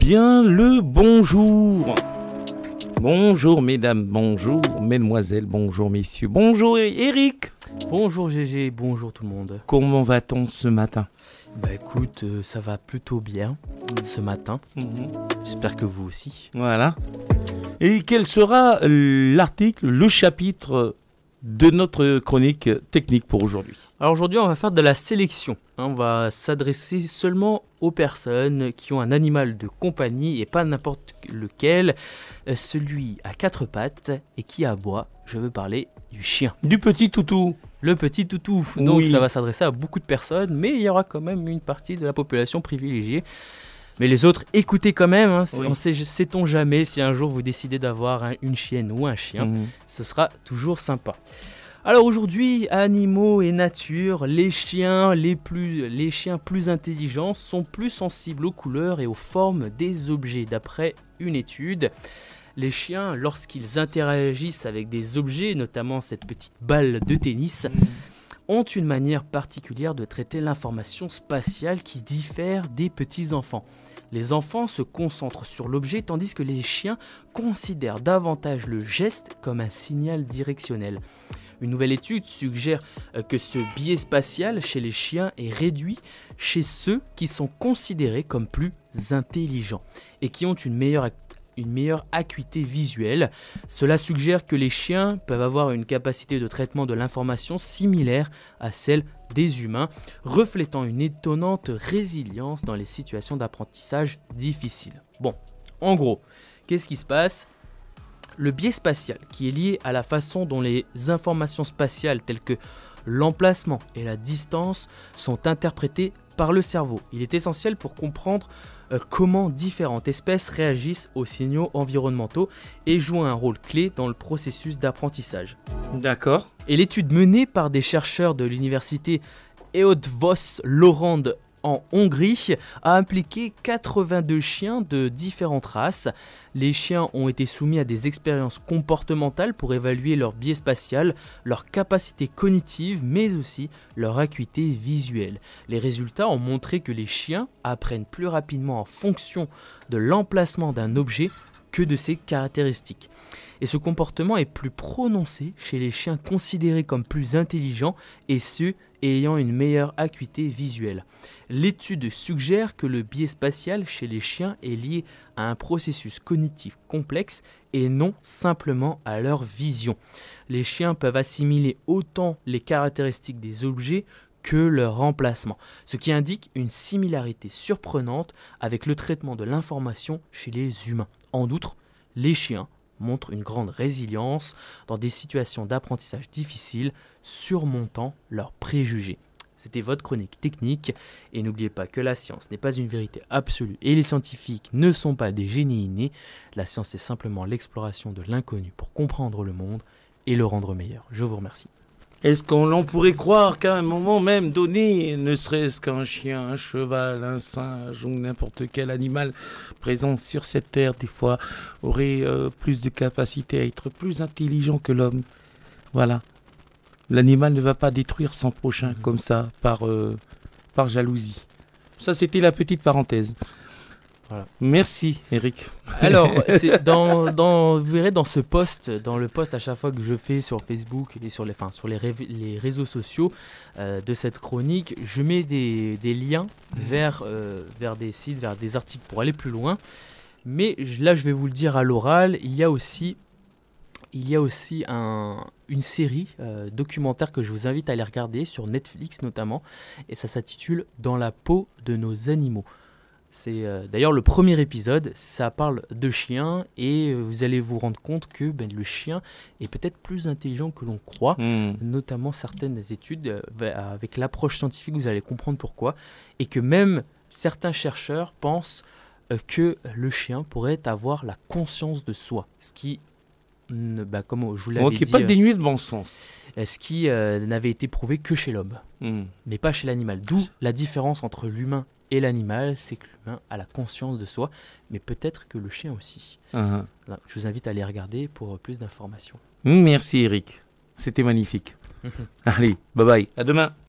bien le bonjour. Bonjour mesdames, bonjour mesdemoiselles, bonjour messieurs, bonjour Eric. Bonjour GG, bonjour tout le monde. Comment va-t-on ce matin? Bah écoute, ça va plutôt bien ce matin. J'espère que vous aussi. Voilà. Et quel sera l'article, le chapitre de notre chronique technique pour aujourd'hui? Alors aujourd'hui, on va faire de la sélection. On va s'adresser seulement aux personnes qui ont un animal de compagnie et pas n'importe lequel, celui à quatre pattes et qui aboie. Je veux parler du chien. Du petit toutou. Le petit toutou. Donc Oui. ça va s'adresser à beaucoup de personnes, mais il y aura quand même une partie de la population privilégiée. Mais les autres, écoutez quand même, hein, Oui. sait-on jamais si un jour vous décidez d'avoir une chienne ou un chien, ce sera toujours sympa. Alors aujourd'hui, animaux et nature, les chiens plus intelligents sont plus sensibles aux couleurs et aux formes des objets. D'après une étude, les chiens, lorsqu'ils interagissent avec des objets, notamment cette petite balle de tennis, ont une manière particulière de traiter l'information spatiale qui diffère des petits-enfants. Les enfants se concentrent sur l'objet tandis que les chiens considèrent davantage le geste comme un signal directionnel. Une nouvelle étude suggère que ce biais spatial chez les chiens est réduit chez ceux qui sont considérés comme plus intelligents et qui ont une meilleure acuité visuelle. Cela suggère que les chiens peuvent avoir une capacité de traitement de l'information similaire à celle des humains, reflétant une étonnante résilience dans les situations d'apprentissage difficiles. Bon, en gros, qu'est-ce qui se passe ? Le biais spatial, qui est lié à la façon dont les informations spatiales telles que l'emplacement et la distance sont interprétées par le cerveau. Il est essentiel pour comprendre comment différentes espèces réagissent aux signaux environnementaux et jouent un rôle clé dans le processus d'apprentissage. D'accord. Et l'étude menée par des chercheurs de l'université Eötvös Loránd en Hongrie a impliqué 82 chiens de différentes races. Les chiens ont été soumis à des expériences comportementales pour évaluer leur biais spatial, leur capacité cognitive, mais aussi leur acuité visuelle. Les résultats ont montré que les chiens apprennent plus rapidement en fonction de l'emplacement d'un objet que de ses caractéristiques. Et ce comportement est plus prononcé chez les chiens considérés comme plus intelligents et ceux ayant une meilleure acuité visuelle. L'étude suggère que le biais spatial chez les chiens est lié à un processus cognitif complexe et non simplement à leur vision. Les chiens peuvent assimiler autant les caractéristiques des objets que leur emplacement, ce qui indique une similarité surprenante avec le traitement de l'information chez les humains. En outre, les chiens montrent une grande résilience dans des situations d'apprentissage difficiles, surmontant leurs préjugés. C'était votre chronique technique, et n'oubliez pas que la science n'est pas une vérité absolue et les scientifiques ne sont pas des génies innés. La science est simplement l'exploration de l'inconnu pour comprendre le monde et le rendre meilleur. Je vous remercie. Est-ce qu'on pourrait croire qu'à un moment même donné, ne serait-ce qu'un chien, un cheval, un singe ou n'importe quel animal présent sur cette terre, des fois, aurait plus de capacité à être plus intelligent que l'homme? Voilà. L'animal ne va pas détruire son prochain comme ça, par jalousie. Ça, c'était la petite parenthèse. Voilà. Merci, Eric. Alors, vous verrez dans le post à chaque fois que je fais sur Facebook et sur les réseaux sociaux de cette chronique, je mets des liens vers des sites, vers des articles pour aller plus loin. Mais là, je vais vous le dire à l'oral, il y a aussi une série documentaire que je vous invite à aller regarder sur Netflix notamment, et ça s'intitule « Dans la peau de nos animaux ». C'est d'ailleurs le premier épisode, ça parle de chiens et vous allez vous rendre compte que le chien est peut-être plus intelligent que l'on croit, notamment certaines études avec l'approche scientifique, vous allez comprendre pourquoi, et que même certains chercheurs pensent que le chien pourrait avoir la conscience de soi, ce qui, comme je vous l'avais dit, pas dénué de bon sens. Ce qui n'avait été prouvé que chez l'homme, mais pas chez l'animal, d'où la différence entre l'humain et l'animal, c'est que l'humain a la conscience de soi, mais peut-être que le chien aussi. Voilà, je vous invite à aller regarder pour plus d'informations. Merci Eric, c'était magnifique. Allez, bye bye, à demain.